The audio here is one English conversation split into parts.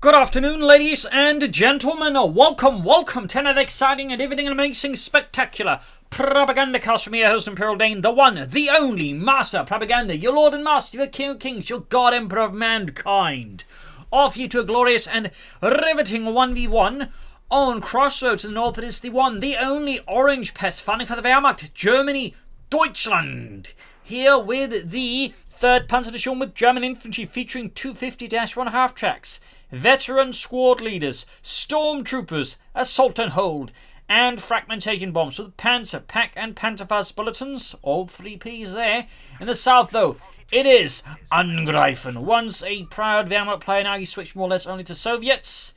Good afternoon, ladies and gentlemen. Welcome to another exciting and everything amazing, spectacular Propagandacast from your host, Imperial Dane, the one, the only Master of Propaganda, your Lord and Master, your King of Kings, your God Emperor of mankind. Off you to a glorious and riveting 1v1 on Crossroads in the north. It is the one, the only Orangepest fighting for the Wehrmacht, Germany, Deutschland. Here with the 3rd Panzer Division with German infantry featuring 250-1 half-tracks. Veteran squad leaders, stormtroopers, assault and hold, and fragmentation bombs with Panzer, Pack and Panzerfaust bulletins, all 3 Ps there. In the south though, it is Angreifen, once a proud Wehrmacht player, now he switched more or less only to Soviets.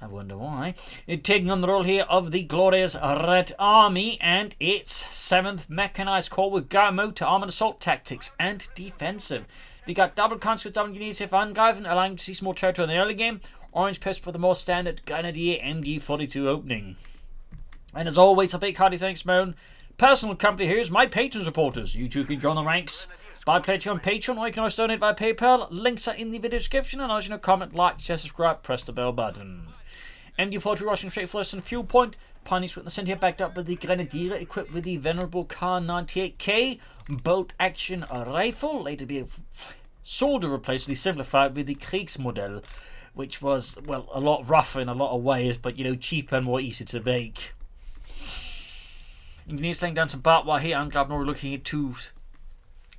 I wonder why. It taking on the role here of the glorious Red Army and its 7th Mechanized Corps with motor armored assault tactics and defensive. We got double counts with double units if Angreifen, allowing to see some more territory in the early game. Orangepest for the more standard Grenadier MG42 opening. And as always, a big hearty thanks to my own personal company here is my patrons supporters. You too can join the ranks by pledging on Patreon, or you can always donate via PayPal. Links are in the video description, and as you know, comment, like, share, subscribe, press the bell button. MG42 rushing straight for us in fuel point. Pioneers witness in here backed up with the Grenadier equipped with the venerable Kar-98K bolt action rifle, later to be sort of replaced, simplified with the Kriegsmodell, which was, well, a lot rougher in a lot of ways, but, you know, cheaper and more easy to make. Engineers laying down some barbed wire here. Angreifen already looking to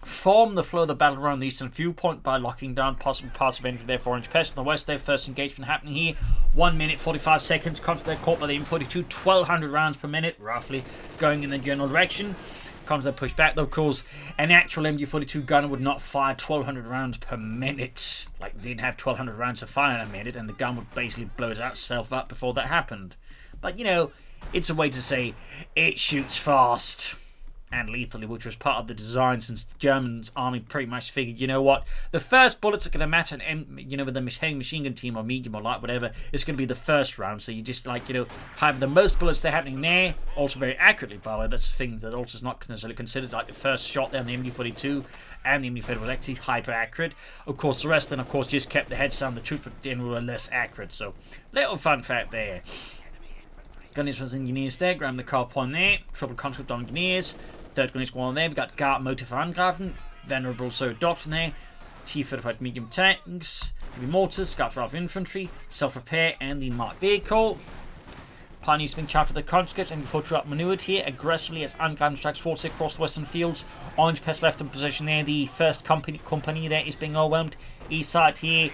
form the flow of the battle around the eastern viewpoint by locking down possible parts of entry there for Orangepest. In the west, their first engagement happening here. 1 minute 45 seconds. Comes to their caught by the M42. 1,200 rounds per minute, roughly, going in the general direction. Comes their push back, though, of course. An actual MG42 gunner would not fire 1,200 rounds per minute. Like, they didn't have 1,200 rounds to fire in a minute, and the gun would basically blow itself up before that happened. But, you know, it's a way to say it shoots fast and lethally, which was part of the design, since the German army pretty much figured, you know what, the first bullets are going to matter, and you know, with the machine gun team or medium or light, whatever, it's going to be the first round. So you just, like, you know, have the most bullets they're happening there, also very accurately, by the way. That's the thing that also is not necessarily considered. Like the first shot there on the MG42 and the MG40 was actually hyper accurate. Of course, the rest then, of course, just kept the heads down. The troops in general were less accurate. So, little fun fact there. Gunners was engineers there, grabbing the car point there. Trouble concept on engineers. 3rd Gunner Squadron there. We've got Guard Motor for Angreifen. Venerable So Doctrine there. T-35 medium tanks. Heavy mortars. Guard for infantry. Self-repair and the marked vehicle. Pioneers being charged with the conscripts and before troop maneuvered here aggressively as Angreifen strikes forward across the western fields. Orangepest left in position there. The 1st company there is being overwhelmed. East side here.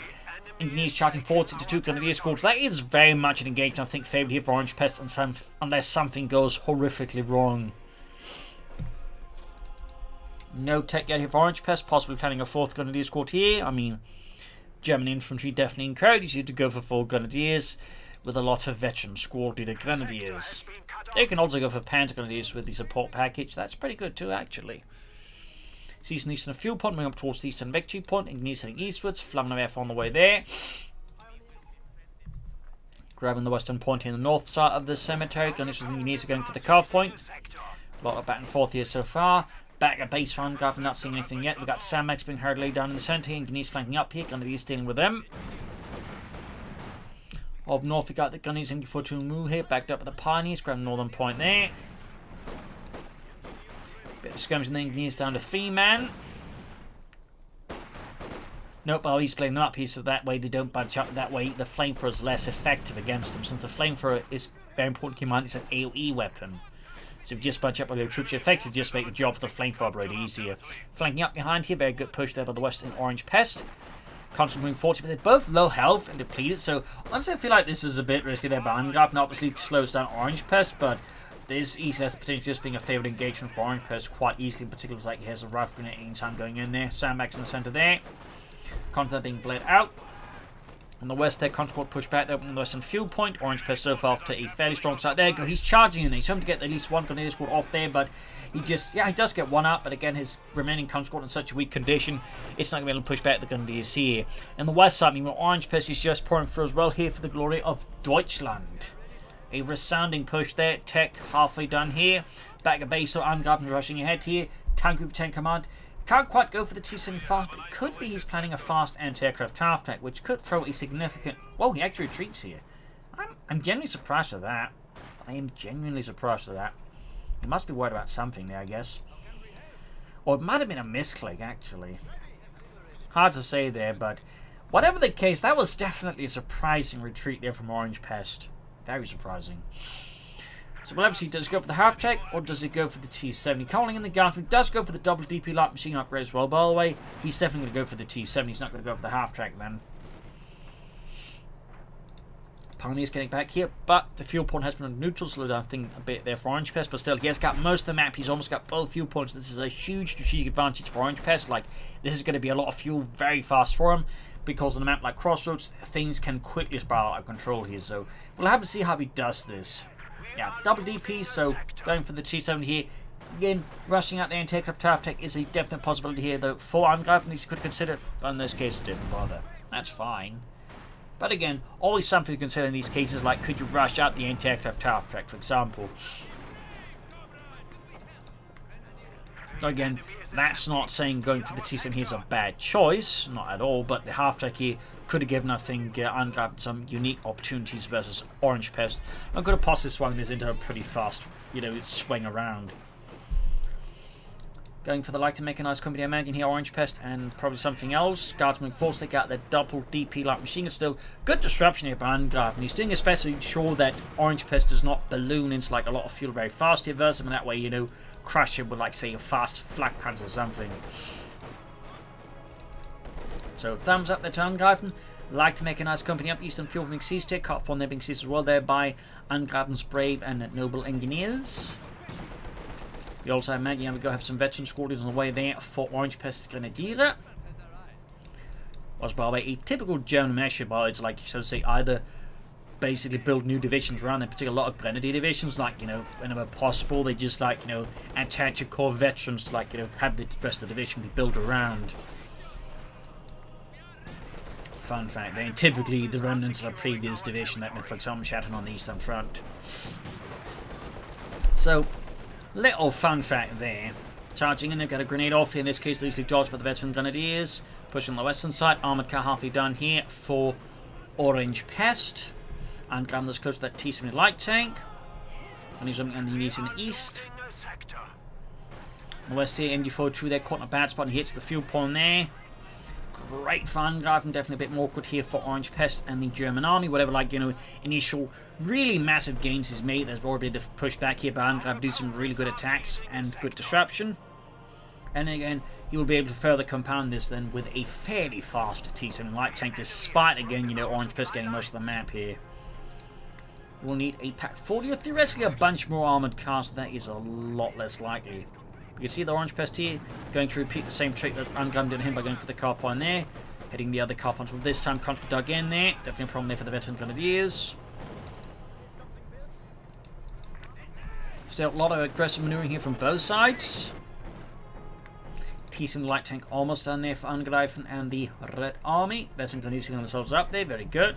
Engineers charging forward into 2 Grenadier squads. That is very much an engagement, I think, favoured here for Orangepest, unless something goes horrifically wrong. No tech yet here for Orangepest, possibly planning a 4th Grenadier squad here. I mean, German infantry definitely encourages you to go for 4 Grenadiers with a lot of veteran squad leader Grenadiers. They can also go for Panzer Grenadiers with the support package. That's pretty good too, actually. Season eastern fuel point, moving up towards the eastern victory point. Engineers heading eastwards, flamming F on the way there. Grabbing the western point in the north side of the cemetery. Gunners with engineers are going for the car point. A lot of back and forth here so far. Back at base for Angreifen, not seeing anything yet. We've got Sandbags being hurriedly down in the centre here. Engineers flanking up here. Grenadiers dealing with them. Up north, we got the Gunners MG42 move here. Backed up with the Pioneers. Grabbing northern point there. Bit of skirmishing the Engineers down to 3-man. Nope, well, he's playing them up here so that way they don't bunch up. That way the flamethrower is less effective against them, since the flamethrower is very important to keep in mind. It's an AoE weapon. So if you just bunch up with your troops, you effectively just make the job for the flamethrower operator easier. Flanking up behind here, very good push there by the western Orangepest. Constantly moving forward, but they're both low health and depleted, so honestly I feel like this is a bit risky there by Angreifen. Obviously slows down Orangepest, but this easily has the potential of just being a favoured engagement for Orangepest quite easily, in particular. Like he has a rifle grenade anytime going in there. Sandbags in the centre there. Conflict being bled out. On the west there, Conscript push back there on the western fuel point. Orangepest so far off to a fairly strong start. There you go, he's charging in there. He's hoping to get at least 1 Grenadier squad off there, but he just, yeah, he does get 1 up, but again, his remaining Conscript in such a weak condition, it's not going to be able to push back the Grenadiers here. And the west side, meanwhile, Orangepest is just pouring through as well here for the glory of Deutschland. A resounding push there. Tech halfway done here. Back at base, so Angreifen rushing ahead here. Tank Group 10 command. Can't quite go for the T-75, but it could be he's planning a fast anti-aircraft half-track, which could throw a significant... Whoa, he actually retreats here. I'm genuinely surprised at that. I am genuinely surprised at that. He must be worried about something there, I guess. Or it might have been a misclick, actually. Hard to say there, but whatever the case, that was definitely a surprising retreat there from Orangepest. Very surprising. So we'll obviously, does it go for the half-track, or does it go for the T-70? Calling in the Guardsman does go for the double DP light machine upgrade as well. By the way, he's definitely going to go for the T-70. He's not going to go for the half-track then. Pioneer's getting back here, but the fuel point has been on neutral, so I think a bit there for Orangepest, but still, he has got most of the map. He's almost got both fuel points. This is a huge strategic advantage for Orangepest. Like, this is going to be a lot of fuel very fast for him, because on a map like Crossroads, things can quickly spiral out of control here, so we'll have to see how he does this. Yeah, double DP, so going for the T-70 here. Again, rushing out there and taking up half-track is a definite possibility here, though, for Angreifen, he could consider, but in this case, it didn't bother. That's fine. But again, always something to consider in these cases, like could you rush out the anti-aircraft half-track, for example. Again, that's not saying going for the T-70 here is a bad choice, not at all, but the half-track here could have given, I think, Angreifen some unique opportunities versus Orangepest. I could have possibly swung this into a pretty fast, swing around. Going for the light to make a nice company, I imagine here, Orangepest and probably something else. Guardsman force they got their double DP light machine gun still. Good disruption here by Angreifen. He's doing especially sure that Orangepest does not balloon into like a lot of fuel very fast here versus him, and that way, crush him with like say a fast flak pants or something. So thumbs up there to Angreifen. Like to make a nice company up. Eastern fuel being seized here. Cut on there being seized as well there by Angreifen's brave and noble engineers. We also imagine we go have some veteran squadrons on the way there for Orangepest Grenadier. Was by the way a typical German measure, but it's like so to say either basically build new divisions around them, particularly a lot of grenadier divisions, like whenever possible they just like attach a core veterans to like have the rest of the division be built around. Fun fact, they're typically the remnants of a previous division that meant for example shattered on the Eastern Front. So little fun fact there. Charging in, they've got a grenade off here. In this case, loosely dodged by the veteran grenadiers. Pushing on the western side. Armoured car halfway done here for Orangepest. And Gramler's close to that T-70 light tank. And he's in the east. On the west here, MD-42 there, caught in a bad spot and hits the fuel point there. Great fun, Angreifen, definitely a bit more awkward here for Orangepest and the German army. Whatever, initial really massive gains he's made, there's already a bit of push back here, but Angreifen do some really good attacks and good disruption. And again, he will be able to further compound this then with a fairly fast T-70 light tank, despite, again, Orangepest getting most of the map here. We'll need a Pack 40 or theoretically a bunch more armoured cars, so that is a lot less likely. You can see the Orangepest here going to repeat the same trick that Angreifen did him by going for the car point there. Hitting the other car points, but this time Conscript dug in there. Definitely a problem there for the veteran grenadiers. Still a lot of aggressive maneuvering here from both sides. T-70 light tank almost done there for Angreifen and the Red Army. Veteran grenadiers getting themselves up there, very good.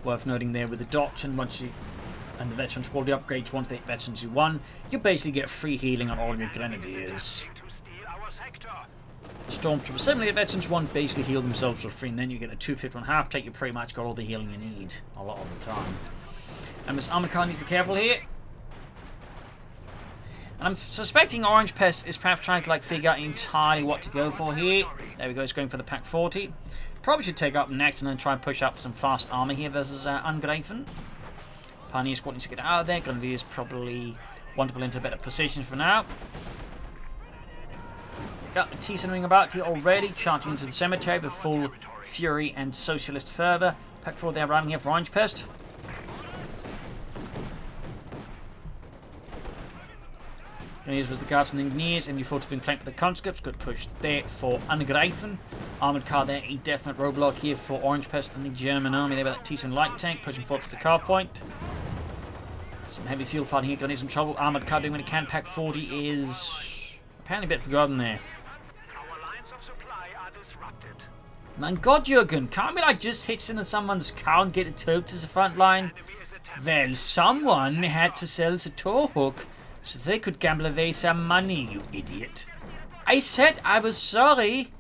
Worth noting there with the doctrine, once you and the veteran squad upgrades, once the veterans you won, you basically get free healing on all your grenadiers. Stormtrooper similarly, veterans one basically heal themselves for free, and then you get a 251 half take. You pretty much got all the healing you need a lot of the time. And this armor car, need to be careful here. And I'm suspecting Orangepest is perhaps trying to figure out entirely what to go for here. There we go, he's going for the Pack 40. Probably should take up next and then try and push up some fast armor here versus Angreifen. Pioneer squad needs to get out of there. Grenadiers probably want to pull into a better position for now. Got the T-70 about here already, charging into the cemetery with full fury and socialist fervor. Pack 4 there running here for Orangepest. Grenadiers was the guards and the engineers, and MD-42 being flanked with the conscripts. Good push there for Angreifen. Armoured car there, a definite roadblock here for Orangepest and the German army there with that T-70 light tank, pushing forward to the car point. Some heavy fuel fighting here, gonna need some trouble. Armoured car doing what it can. Pack 40 is apparently a bit forgotten there. My God, Jürgen, can't we just hitch into someone's car and get it towed to the front line? Well, someone had to sell the tow hook So they could gamble away some money, you idiot. I said I was sorry.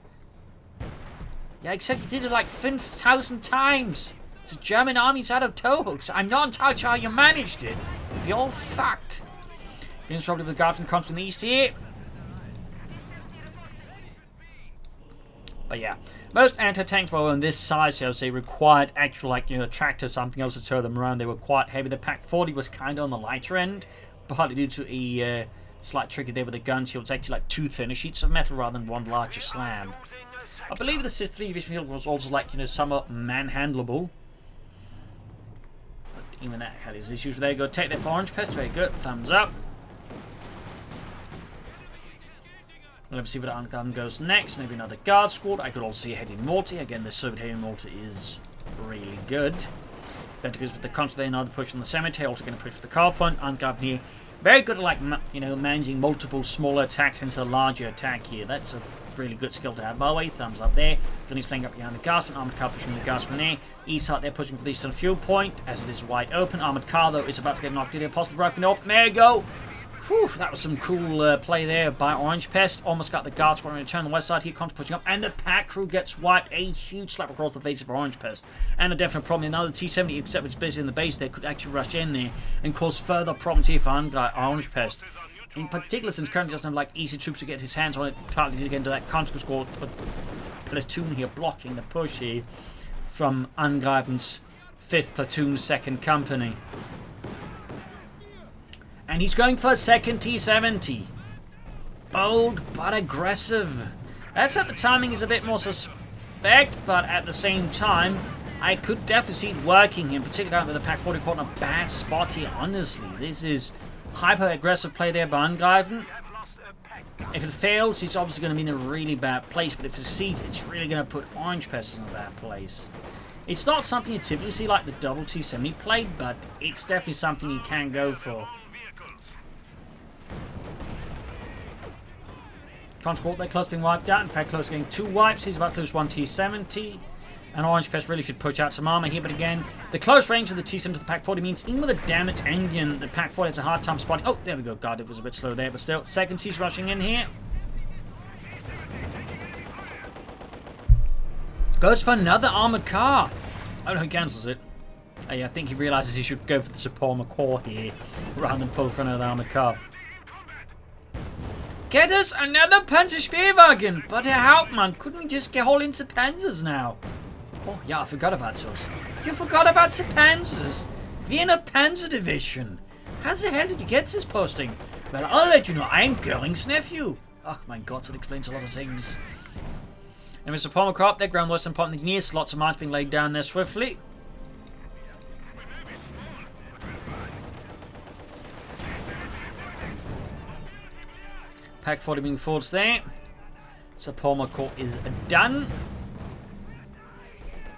Yeah, except you did it like 5,000 times. The German army's out of tow hooks. I'm not entirely sure how you managed it. You're all fucked. Getting trouble with the guardsmen comes from the east here. But yeah, most anti-tanks were on this size, so they required actual, like, you know, tractor or something else to tow them around. They were quite heavy. The Pack 40 was kind of on the lighter end, partly due to a slight trick there with the gun shield. It's actually like 2 thinner sheets of metal rather than one larger slab. I believe the Cis 3 Division shield was also, like, you know, somewhat manhandleable. But even that had its issues. There you go. Take that for Orangepest. Very good. Thumbs up. Let's see what Angreifen goes next. Maybe another guard squad. I could also see a heavy mortar. Again, the Soviet heavy mortar is really good. Better goes with the contra there. Another push on the cemetery. Also going to push for the car point. Angreifen here. Very good at, like, you know, managing multiple smaller attacks into a larger attack here. That's a really good skill to have. By the way, thumbs up there. Gunny's playing up behind the guardsman. Armored car pushing the guardsman there. East out there pushing for the eastern fuel point as it is wide open. Armored car, though, is about to get knocked in. Possibly broken off. There you go. Whew, that was some cool play there by Orangepest. Almost got the guard squad on return. The west side here comes pushing up, and the pack crew gets wiped. A huge slap across the face of Orangepest. And a definite problem. Now the T-70, except it's busy in the base there, could actually rush in there and cause further problems here for Orangepest. In particular, since currently doesn't have, like, easy troops to get his hands on it, partly to get into that conscript squad platoon here, blocking the push here from Angreifen's 5th Platoon 2nd Company. And he's going for a second T-70. Bold, but aggressive. That's at the timing is a bit more suspect, but at the same time, I could definitely see it working here, particularly with the Pack 40 caught in a bad spot here, honestly. This is hyper-aggressive play there by Angreifen. If it fails, it's obviously going to be in a really bad place, but if it succeeds, it's really going to put Orangepest in a bad place. It's not something you typically see like the double T-70 play, but it's definitely something you can go for. Conscript, they're close to being wiped out. In fact, close to getting 2 wipes. He's about to lose 1 T-70. And Orangepest really should push out some armor here. But again, the close range of the T-70 to the Pack 40 means even with a damaged engine, the Pack 40 has a hard time spotting. Oh, there we go. God, it was a bit slow there. But still, second T's rushing in here. Goes for another armored car. Oh no, he cancels it. I think he realizes he should go for the support core here rather than pull for another armored car. Get us another Panzer But Herr Hauptmann, couldn't we just get whole into Panzers now? Oh yeah, I forgot about those. You forgot about the Panzers? Vienna Panzer Division. How the hell did you get this posting? Well, I'll let you know. I'm Göring's nephew. Oh my god, that explains a lot of things. And Mr. Pommerkrop, their ground was important engineers. Lots of mines being laid down there swiftly. Pack 40 being forged there. So Pommerkrop is done.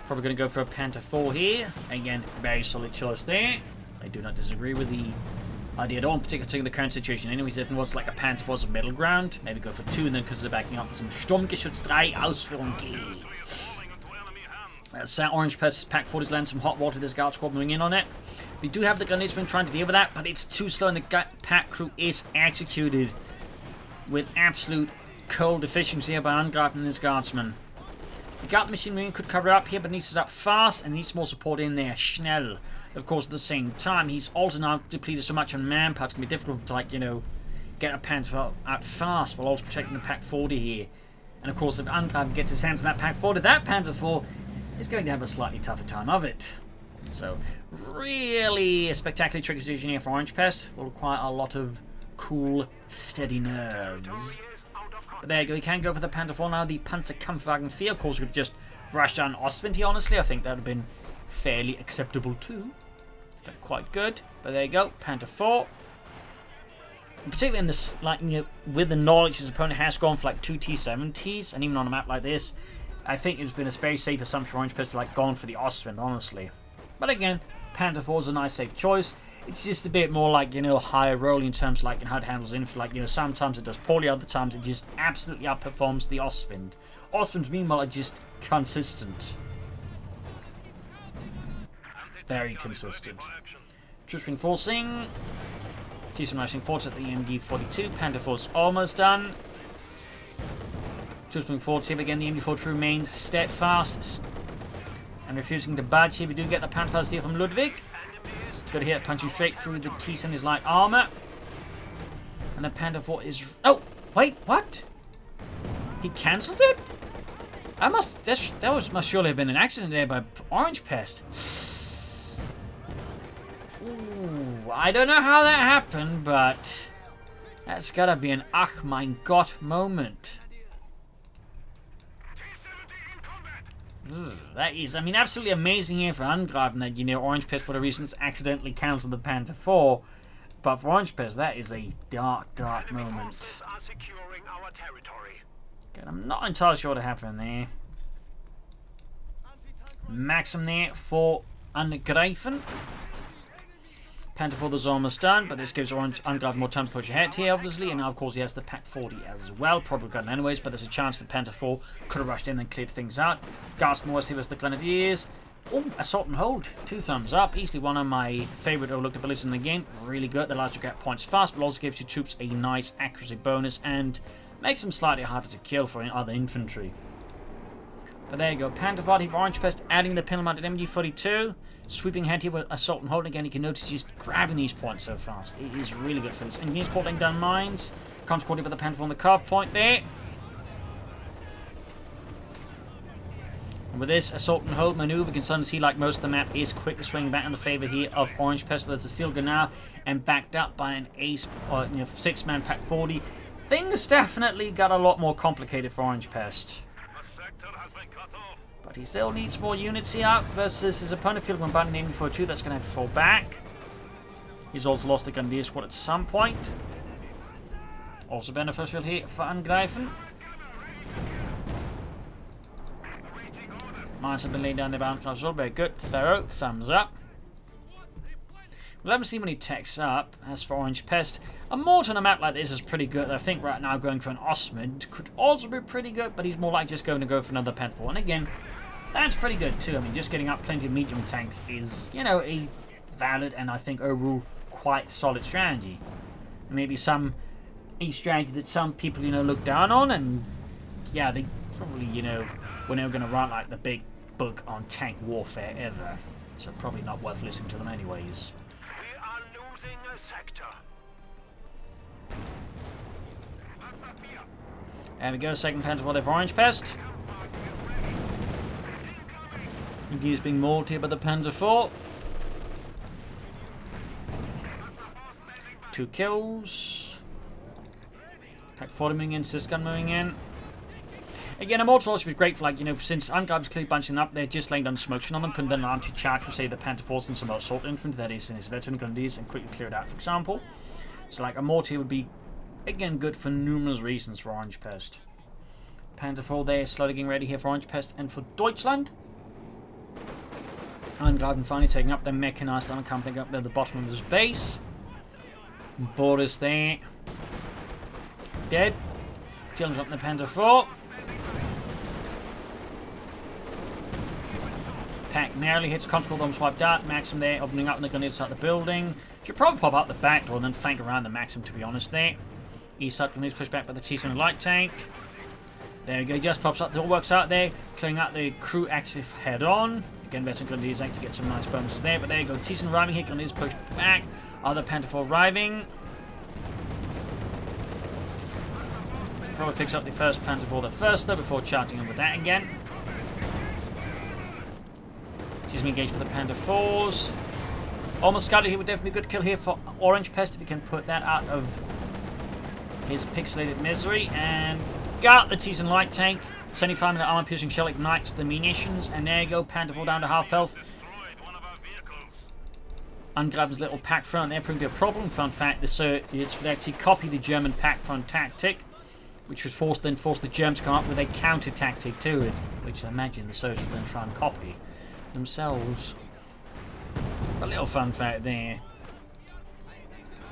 Probably going to go for a Panther 4 here. Again, very solid choice there. I do not disagree with the idea at all, particularly in the current situation. Anyways, if it was like a Panther 4's a middle ground, maybe go for 2, and then because they're backing up some Sturmgeschütz 3 Ausführung G. Orangepest Pack 40's landed some hot water. This guard squad moving in on it. We do have the grenades been trying to deal with that, but it's too slow, and the pack crew is executed with absolute cold efficiency here by Angreifen and his guardsmen. The guard machinery could cover up here, but needs it up fast and needs more support in there. Schnell. Of course, at the same time, he's also now depleted so much on manpower, it's going to be difficult to, like, you know, get a Panther out fast while also protecting the Pack 40 here. And of course, if Angreifen gets his hands on that Pack 40, that Panther 4 is going to have a slightly tougher time of it. So, really a spectacularly tricky decision here for Orangepest. Will require a lot of cool, steady nerves. But there you go, he can go for the Panther 4 now. The Panzerkampfwagen 4, of course, could just rush down Ostwind here, honestly. I think that would have been fairly acceptable too. Felt quite good. But there you go, Panther 4. And particularly in this, like, you know, with the knowledge his opponent has gone for like 2 T-70s, and even on a map like this, I think it's been a very safe assumption for Orangepest to, like, gone for the Ostwind, honestly. But again, Panther 4 is a nice safe choice. It's just a bit more like, you know, higher roll in terms of, like, how it handles infantry. Like, you know, sometimes it does poorly, other times it just absolutely outperforms the Ostwind. Ostwinds, meanwhile, are just consistent. Very consistent. Troops reinforcing. Decent rushing force at the MG42. Panther force almost done. Troops moving forward here, but again the MG42 remains steadfast and refusing to budge here. We do get the Panther here from Ludwig. Good hit, punching straight through the Thyssen his light armor. And the Panther 4 is... Oh! Wait, what? He cancelled it? That must surely have been an accident there by Orangepest. Ooh, I don't know how that happened, but that's gotta be an ach mein Gott moment. That is, I mean, absolutely amazing here for Angreifen that, you know, Orangepest for the reasons accidentally cancelled the Panther 4. But for Orangepest, that is a dark, dark moment. Okay, I'm not entirely sure what happened there. Maxim there for Angreifen. Panther 4 is almost done, but this gives Angreifen more time to push ahead here, obviously. And now, of course, he has the Pack 40 as well. Probably got it anyways, but there's a chance that Panther 4 could have rushed in and cleared things out. Guards on the west here was the Grenadiers. Oh, assault and hold. 2 thumbs up. Easily one of my favourite overlooked abilities in the game. Really good. That allows you to get points fast, but also gives your troops a nice accuracy bonus and makes them slightly harder to kill for other infantry. But there you go. Panther 40 for Orangepest, adding the pintle mounted MG42. Sweeping ahead here with assault and hold. Again, you can notice he's grabbing these points so fast. It is really good for this. And he's laying down mines. Comes quarterly with the Panther on the carve point there. And with this assault and hold maneuver, we can suddenly see like most of the map is quickly swinging back in the favour here of Orangepest. So there's a field gun now and backed up by an ace, or 6-man Pack 40. Things definitely got a lot more complicated for Orangepest. But he still needs more units here versus his opponent field gun button aiming for 2. That's going to have to fall back. He's also lost the Grenadier squad at some point. Also beneficial here for Angreifen. Mines have been laid down the bound as well. Very good. Thorough. Thumbs up. We'll have to see when he techs up. As for Orangepest, a mortar on a map like this is pretty good. I think right now going for an Osmond could also be pretty good, but he's more like just going to go for another Panther 4. And again, that's pretty good too. I mean, just getting up plenty of medium tanks is, you know, a valid and I think overall quite solid strategy. Maybe a strategy that some people, you know, look down on, and yeah, they probably, you know, were never going to write like the big book on tank warfare ever. So probably not worth listening to them anyways. We are losing a sector. There we go, second Panther for Orangepest. He is being mauled here by the Panzer 4. 2 kills. Pack 40 moving in, Sysgun moving in. Again, I'm also be grateful, like, you know, since Angreifen's clearly bunching up, they're just laying down smoke on them, couldn't then allow him to charge for, say, the Panther Force and some assault infantry that is in his veteran Grenadiers and quickly clear it out, for example. So, like, a mortar would be, again, good for numerous reasons for Orangepest. Panther 4 there, slowly getting ready here for Orangepest and for Deutschland. Angreifen finally taking up their mechanized armor company up there at the bottom of his base. Boris there. Dead. Killing up the Panther 4. Pack narrowly hits control bomb swiped out. Maxim there opening up and they're going to inside the building. Should probably pop out the back door and then flank around the Maxim, to be honest there. East side is pushed back by the Thyssen light tank. There we go, he just pops up, it all works out there, clearing out the crew active head on. Again, veteran Grenadiers to get some nice bonuses there, but there you go, Thyssen arriving here, Grenadiers pushed back. Other Panther 4 arriving. Probably fix up the first Panther 4 the first though, before charging in with that again. Thyssen engaged with the Panther 4s. Almost got it, he would definitely be a good kill here for Orangepest if he can put that out of his pixelated misery. And got the Thyssen light tank. 75 minute armor piercing shell ignites the munitions, and there you go, Panther 4 down to half health. Angreifen's little pack front there proving to be a problem. Fun fact, the Soviets would actually copy the German pack front tactic, which was forced the Germans to come up with a counter tactic to it, which I imagine the Soviets would then try and copy themselves. A little fun fact there.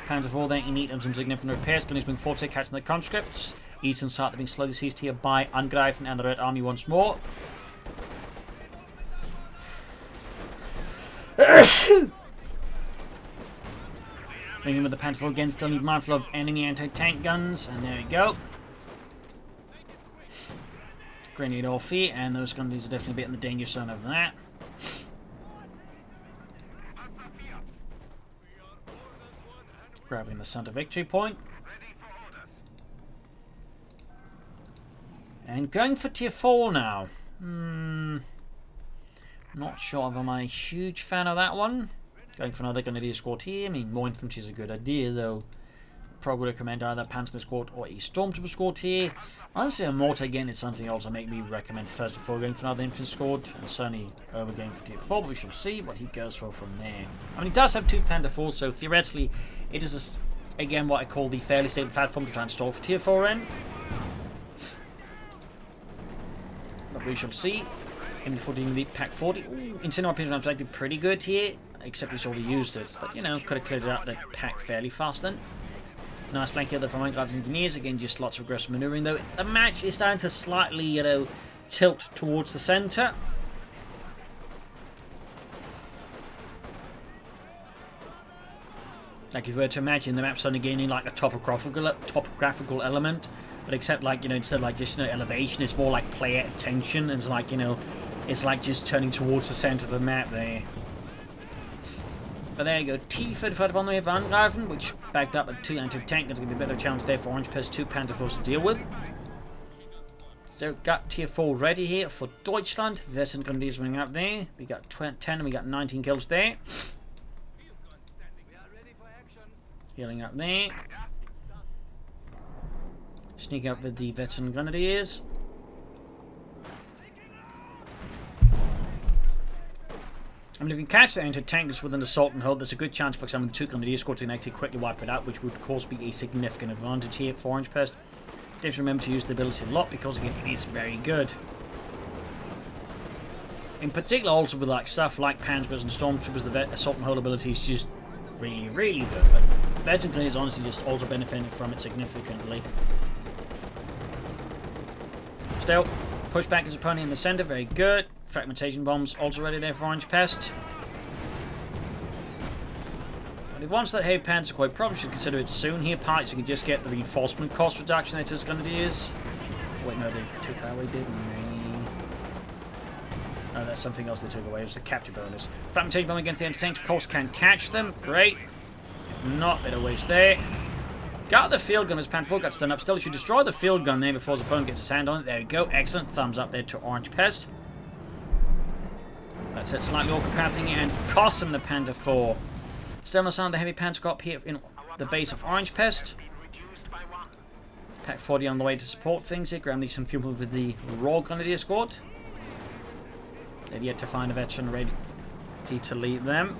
Panther 4 there, you need some significant repairs. Gunners being forced to catching the conscripts. Eastern side being slowly seized here by Angreifen and the Red Army once more. Bring in with the Panther 4 again, still need mindful of enemy anti-tank guns, and there we go. Grenade off here, and those guns are definitely a bit in the danger zone of that. Grabbing the center victory point. And going for tier 4 now. Not sure if I'm a huge fan of that one. Going for another Grenadier squad here. I mean, more infantry is a good idea, though. Probably recommend either Panther squad or a Stormtrooper squad here. Honestly, a mortar again is something else I make me recommend first before going for another infantry squad. And certainly over going for tier 4, but we shall see what he goes for from there. I mean, he does have 2 Panther 4s, so theoretically, it is again what I call the fairly stable platform to try and stall for tier 4 in. But we shall see. Him footing the Pack 40. Ooh, in my opinion, I'm actually pretty good here, except he's already used it. But, you know, could have cleared it out the pack fairly fast then. Nice flank here from Angreifen engineers. Again, just lots of aggressive maneuvering, though. The match is starting to slightly, you know, tilt towards the centre. Like if you were to imagine the map's suddenly gaining like a topographical element, but except like, you know, instead of like just, you know, elevation, it's more like player attention, and it's like, you know, it's like just turning towards the centre of the map there. But there you go, T-35 on the way of Angreifen, which backed up at 2 anti-tank. There's going to be a better challenge there for Orangepest 2 Panther force to deal with. So got tier 4 ready here for Deutschland. Veteran Grenadiers running up there. We got 10 and we got 19 kills there. Healing up there. Sneak up with the Veteran Grenadiers. I mean, if you can catch the anti-tankers with an assault and hold, there's a good chance for some of the 2 Grenadier squads to actually quickly wipe it out, which would of course be a significant advantage here for Orangepest. Just remember to use the ability a lot, because again, it is very good. In particular, also with like stuff like Panzers and Stormtroopers, the assault and hold ability is just really, really good. But Veteran Grenadiers honestly just also benefiting from it significantly. Still, push back his opponent in the center, very good. Fragmentation bombs also ready there for Orangepest. But if wants that heavy panzer quite probably should consider it soon here, partly so you can just get the reinforcement cost reduction that his Grenadiers. Wait, no, they took that away, didn't they? Oh, that's something else they took away. It was the capture bonus. Fragmentation bomb against the anti-tanks, of course, can catch them. Great. If not, better waste there. Got the field gun as Panther 4 got stunned up. Still, you should destroy the field gun there before his opponent gets his hand on it. There we go. Excellent. Thumbs up there to Orangepest. That's it. Slightly awkward pathing and cost him the Panther 4. Still no sign of the heavy Panther got up here in the base of Orangepest. Pack 40 on the way to support things here. Grab some fuel with the Raw Grenadier squad. They've yet to find a veteran ready to lead them.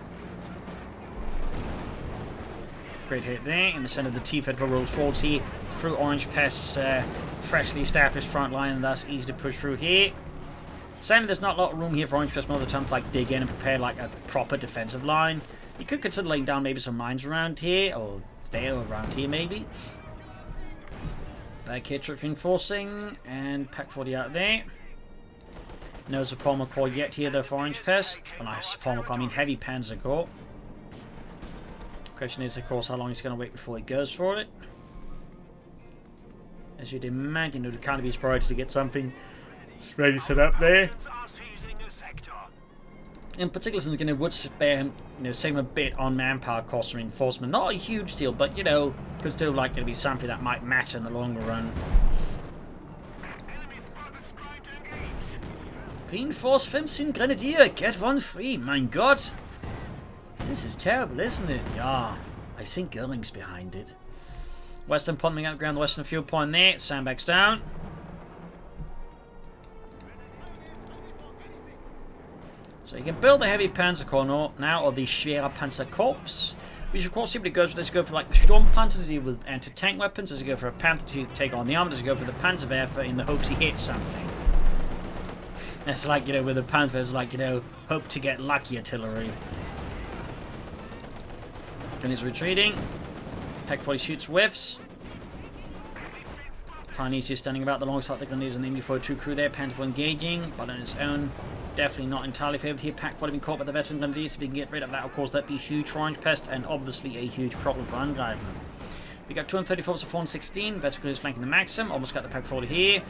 Great hit there. In the center of the T-35 rolls forwards here through Orangepest's freshly established front line, and thus easy to push through here. Sadly, there's not a lot of room here for Orangepest most of the time to like dig in and prepare like a proper defensive line. You could consider laying down maybe some mines around here, or there, or around here maybe. Back here, troops reinforcing, and Pack 40 out there. No Zapalma Corps yet here though for Orangepest. Well, not Zapalma Corps, I mean Heavy Panzer Corps. Question is, of course, how long he's going to wait before he goes for it. As you'd imagine, it would kind of be his priority to get something ready set up there. In particular, something it would spare him, you know, save him a bit on manpower cost and reinforcement. Not a huge deal, but you know, could still like going to be something that might matter in the longer run. Reinforced 15 Grenadier, get one free. Mein Gott. This is terrible, isn't it? Yeah, I think Goering's behind it. Western pumping out ground, the western fuel point there. Sandbags down. So you can build the heavy Panzer Corps now, or the Schwerer Panzer Corps. Which of course simply goes for, let's go for like the Sturmpanzer to deal with anti-tank weapons. Does it go for a Panther to take on the armor? Does it go for the Panzerwerfer in the hopes he hits something? That's like, you know, with the Panzer, it's like, you know, hope to get lucky artillery. And he's retreating. Pack 40 shoots whiffs. Pioneers is standing about the long side of the Grenadiers and the MB-42 crew there. Panther engaging, but on its own. definitely not entirely favoured here. Pack would have been caught by the veteran grenadiers. If we can get rid of that, of course, that'd be huge for Orangepest and obviously a huge problem for Angreifen. We got 234 to 416. Veteran grenadiers flanking the Maxim. Almost got the pack forward here.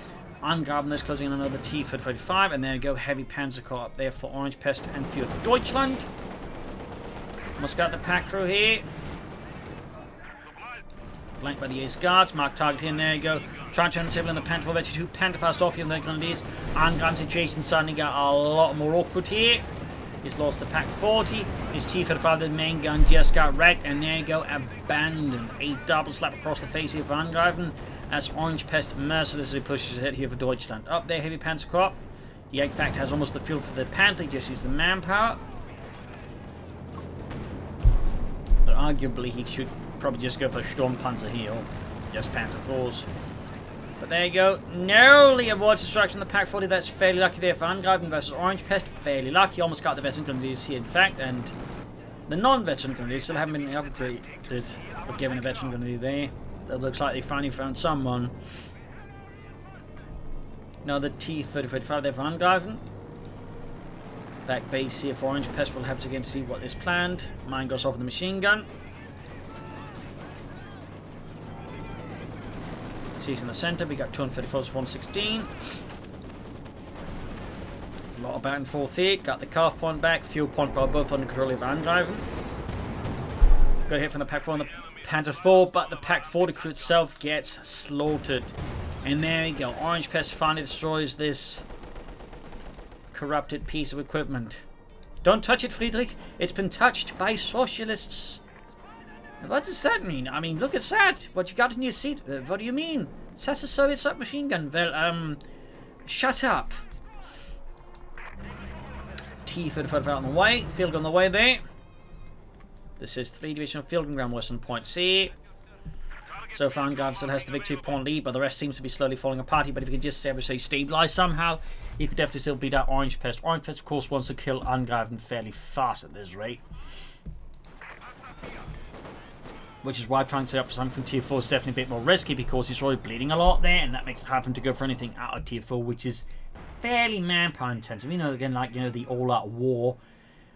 Angreifen is closing in another T-35, and there we go. Heavy Panzer Corps up there for Orangepest and Field for Deutschland. Almost got the pack through here. Flanked by the Ace Guards. Mark target in. There you go. Trying to turn the table in the Panther 42. Panther fast off here in the grenadiers. Angreifen situation suddenly got a lot more awkward here. He's lost the pack 40. His T-35, the main gun, just got wrecked. And there you go. Abandoned. A double slap across the face here for Angreifen as Orangepest mercilessly pushes ahead here for Deutschland. Up there, Heavy Panzer Corps. The in fact has almost the fuel for the Panther. He just used the manpower. But arguably, he should probably just go for Sturmpanzer here, or just Panzer IVs. But there you go. Narrowly avoids destruction of the Pack 40. That's fairly lucky there for Angreifen versus Orangepest. Fairly lucky. Almost got the veteran grenadiers here, in fact, and the non-veteran grenadiers still haven't been upgraded or given a veteran grenadier there. That looks like they finally found someone. Now the T-30-35 there for Angreifen. Back base here for Orangepest. We'll have to again see what is planned. Mine goes off with the machine gun. Sieges in the center. We got 234 to 116. A lot of back and forth here. Got the calf point back. Fuel point by both under control of Angreifen. Got a hit from the Pack 4 and the Panther 4, but the Pack 40 crew itself gets slaughtered. And there you go. Orangepest finally destroys this corrupted piece of equipment. Don't touch it, Friedrich. It's been touched by socialists. What does that mean? I mean, look at that. What you got in your seat? What do you mean? That's a Soviet submachine gun. Well, shut up. T-35 out on the way. Field gun on the way there. This is 3 Division Field Gun Ground Western Point C. So far, Angreifen still has the victory point lead, but the rest seems to be slowly falling apart. But if you can just ever say stabilize somehow, you could definitely still beat out Orangepest. Orangepest, of course, wants to kill Angreifen fairly fast at this rate. Which is why trying to set up for something from Tier 4 is definitely a bit more risky, because he's already bleeding a lot there, and that makes it hard for him to go for anything out of Tier 4, which is fairly manpower intensive. You know, again, like, you know, the all-out war,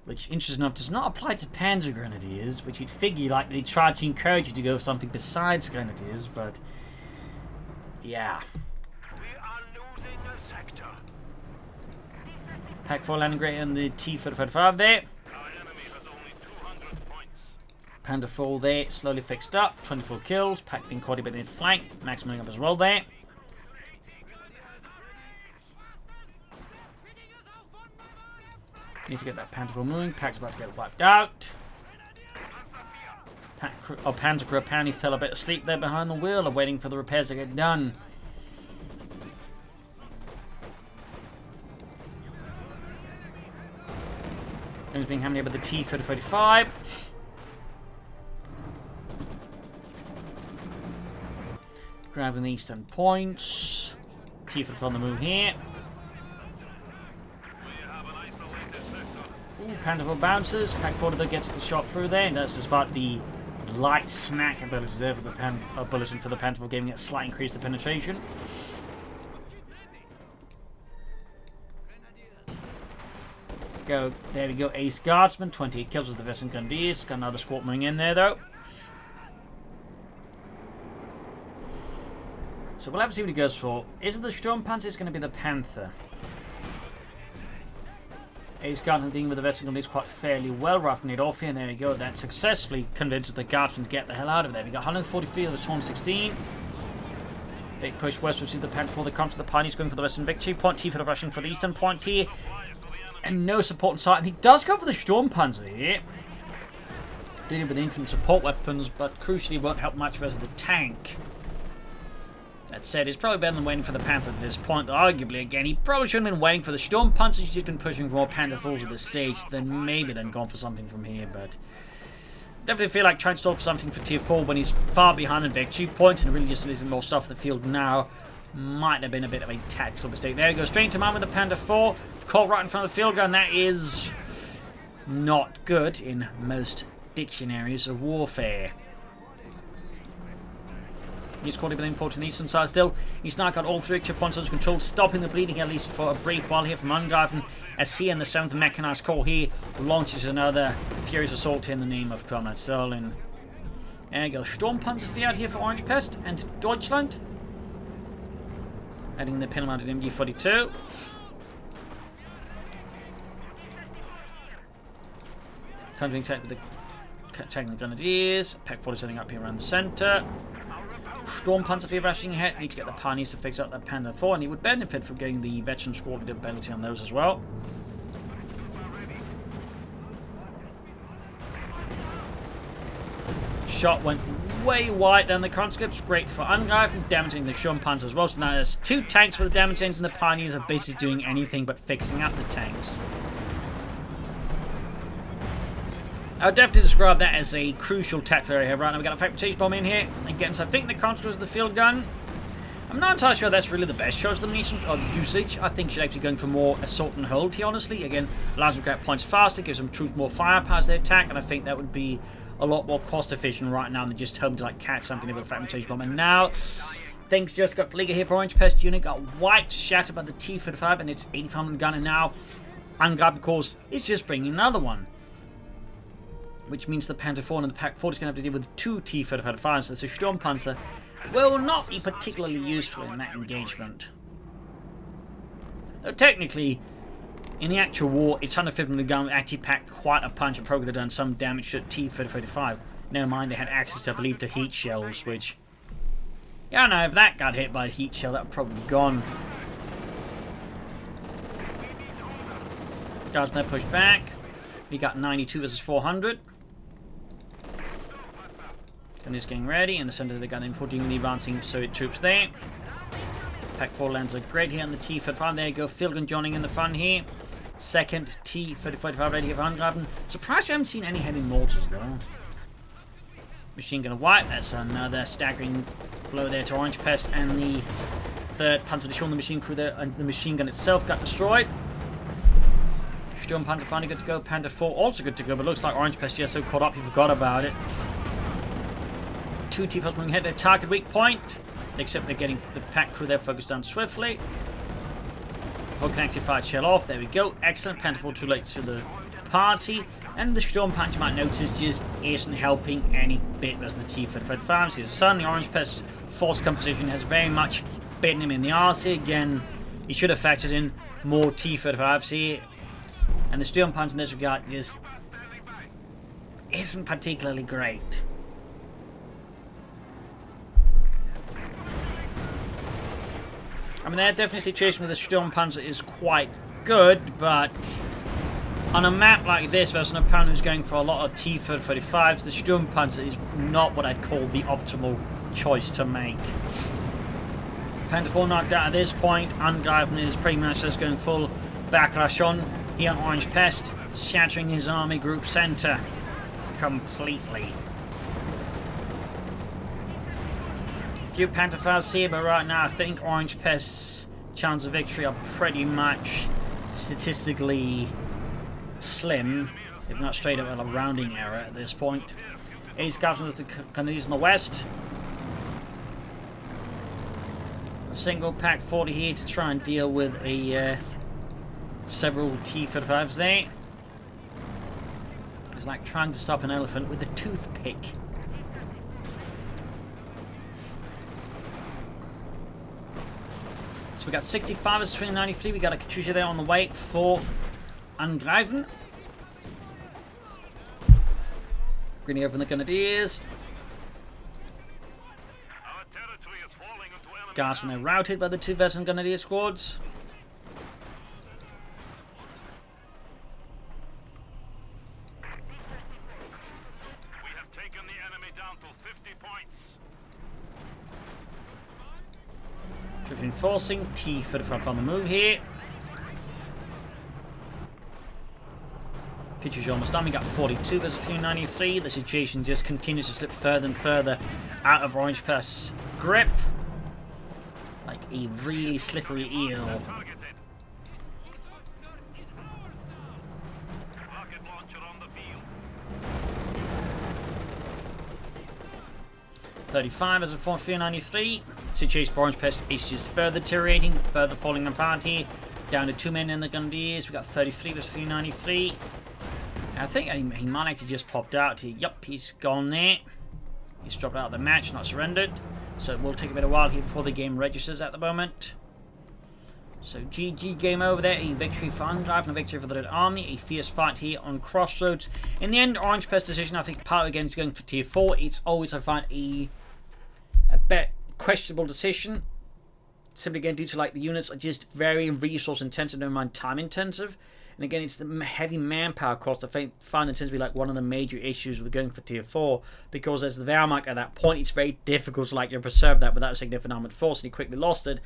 which, interesting enough, does not apply to Panzer Grenadiers, which you'd figure, like, they try to encourage you to go for something besides Grenadiers, but yeah. We are losing a sector. Pack 4 landing great on the T-35 there. Panther 4 there, slowly fixed up. 24 kills. Pack being caught a bit in flank. Maximum up as well there. Need to get that Panther 4 moving. Pack's about to get wiped out. Panzer crew apparently fell a bit asleep there behind the wheel, or waiting for the repairs to get done. Anything happening with the T-35. Grabbing the eastern points. T-35 on the move here. Ooh, Panther 4 bounces. Pack 4 gets a shot through there, and that's despite the light snack ability there for the bulletin for the Panther 4, giving it a slight increase to penetration. Go, there we go, Ace Guardsman, 28 kills with the Veteran Grenadiers. Got another squad moving in there though. So we'll have to see what he goes for. Is it the Sturmpanzer? It's going to be the Panther. Ace Guardsman dealing with the Veteran Grenadiers quite fairly well, roughing it off here, and there we go. That successfully convinces the Guardsman to get the hell out of there. We got 143 of the 216. Big push westward to the Panther 4. They come to the Pioneers going for the Western victory point. T for the rushing for the Eastern point here. And no support in sight. And he does go for the Sturmpanzer here. Dealing with the infantry support weapons, but crucially won't help much versus the tank. That said, it's probably better than waiting for the Panther at this point. Arguably, again, he probably shouldn't have been waiting for the Sturmpanzer. He's just been pushing for more Panther 4s at this stage. Then maybe then gone for something from here, but definitely feel like trying to stop for something for Tier 4 when he's far behind in victory points and really just losing more stuff in the field now might have been a bit of a tactical mistake. There we go, straight to man with the Panther 4. Caught right in front of the field gun. That is not good in most dictionaries of warfare. He's caught within 40 on the eastern side still. He's now got all 3 extra points under control, stopping the bleeding at least for a brief while here from Angreifen, as he and the 7th Mechanized Corps here launches another furious assault in the name of Comrade Sterling. There you go, Sturmpanzer out here for Orangepest and Deutschland. Adding the pin-mounted MG42. Countering attack with the Grenadiers. Pack 40 setting up here around the centre. Sturmpanzer rushing ahead. Need to get the Pioneers to fix up that Panda 4, and he would benefit from getting the veteran squad ability on those as well. Shot went way wide down the conscripts. Great for Angreifen, damaging the Sturmpanzer as well. So now there's 2 tanks with the damage engine. The Pioneers are basically doing anything but fixing up the tanks. I would definitely describe that as a crucial tactical area here. Right now we've got a fabrication bomb in here. Again, so I think the conscripts of the field gun. I'm not entirely sure that's really the best choice of the munitions or usage. I think she's actually going for more assault and hold here, honestly. Again, allows them to get points faster, gives them troops more firepower as they attack, and I think that would be a lot more cost efficient right now than just hoping to like catch something with a fragmentation bomb. And now things just got bleaker here for Orangepest unit. Got white shattered by the T-35 and its 85 gun, and now Angreifen, of course, is just bringing another one. Which means the Panther 4 and the Pack 40 is going to have to deal with 2 T-35, so the Sturmpanzer will not be particularly useful in that engagement. Though technically, in the actual war, its 150 gun actually packed quite a punch and probably could have done some damage to T-35. Never mind, they had access, I believe, to heat shells, which... yeah, I know, if that got hit by a heat shell, that would probably be gone. Guards now pushed back. We got 92 versus 400. And he's getting ready. In the center of the gun, importing the advancing Soviet troops there. Pack 4 lands a great hit on the T-35. There you go. Field gun joining in the fun here. Second T-35 ready here for Angreifen. Surprised we haven't seen any heavy mortars though. Machine gun wipe. That's another staggering blow there to Orangepest. And the 3rd Panzer Division, the machine crew there, and the machine gun itself got destroyed. Sturmpanzer finally good to go. Panther 4 also good to go, but looks like Orangepest just so caught up he forgot about it. 2 T-5 moving ahead, their target weak point. Except they're getting the pack crew there focused down swiftly. Vulcan active fire shell off. There we go. Excellent. Panther 4 too late to the party. And the Sturmpanzer, you might notice, just isn't helping any bit as the T-35. His son, the Orangepest force composition has very much bitten him in the arse here. Again, he should have factored in more T-35s here. And the Sturmpanzer in this regard just isn't particularly great. I mean, they're definitely a situation where the Sturmpanzer is quite good, but on a map like this, versus an opponent who's going for a lot of T-35s, the Sturmpanzer is not what I'd call the optimal choice to make. Panther 4 knocked out at this point. Angreifen is pretty much just going full backlash on here on Orangepest, shattering his army group center completely. Few Panther 5s here, but right now I think Orangepest's chances of victory are pretty much statistically slim, if not straight up a rounding error at this point. Ace Captain with the Canadians in the west. A single pack 40 here to try and deal with a several T-35s there. It's like trying to stop an elephant with a toothpick. So we got 65 versus 393. We got a Katusha there on the way for Angreifen. Grinning over the Grenadiers. Guards when they're routed by the 2 veteran Grenadier squads. We have taken the enemy down to 50 points. Reinforcing T-35 on the move here. Pitcher's almost done. We got 42 versus 393. The situation just continues to slip further and further out of Orangepest's grip. Like a really slippery eel. 35 as a 493. Situation for Orangepest is just further deteriorating, further falling apart here. Down to 2 men in the Gundiers. We got 33 versus 393. I think he might actually just popped out here. Yup, he's gone there. He's dropped out of the match, not surrendered. So it will take a bit of while here before the game registers at the moment. So GG game over there. A victory for Angreifen, a victory for the Red Army. A fierce fight here on Crossroads. In the end, Orangepest decision, I think part again is going for tier 4. It's always, I find, a bit questionable decision. Simply again due to like the units are just very resource intensive, never mind time intensive. And again, it's the heavy manpower cost I find that tends to be like one of the major issues with going for tier 4, because as the Wehrmacht at that point, it's very difficult to like preserve that without a significant armoured force, and he quickly lost it.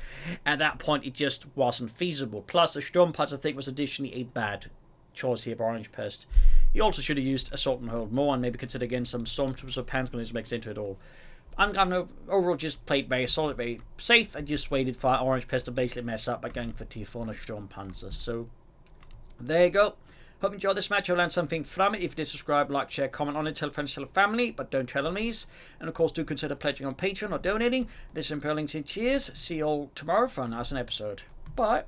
At that point, it just wasn't feasible. Plus, the Sturmputz I think was additionally a bad choice here by Orangepest. He also should have used Assault and Hold more, and maybe consider again some Stormtroopers or Panzergrenadiers mixed into it all. Angreifen overall just played very solid, very safe, and just waited for Orangepest to basically mess up by going for tier 4 on a Sturmpanzer. So there you go. Hope you enjoyed this match. I've learned something from it. If you did, subscribe, like, share, comment on it, tell friends, tell family, but don't tell enemies. And of course, do consider pledging on Patreon or donating. This is Imperial Links and cheers. See you all tomorrow for a nice episode. Bye.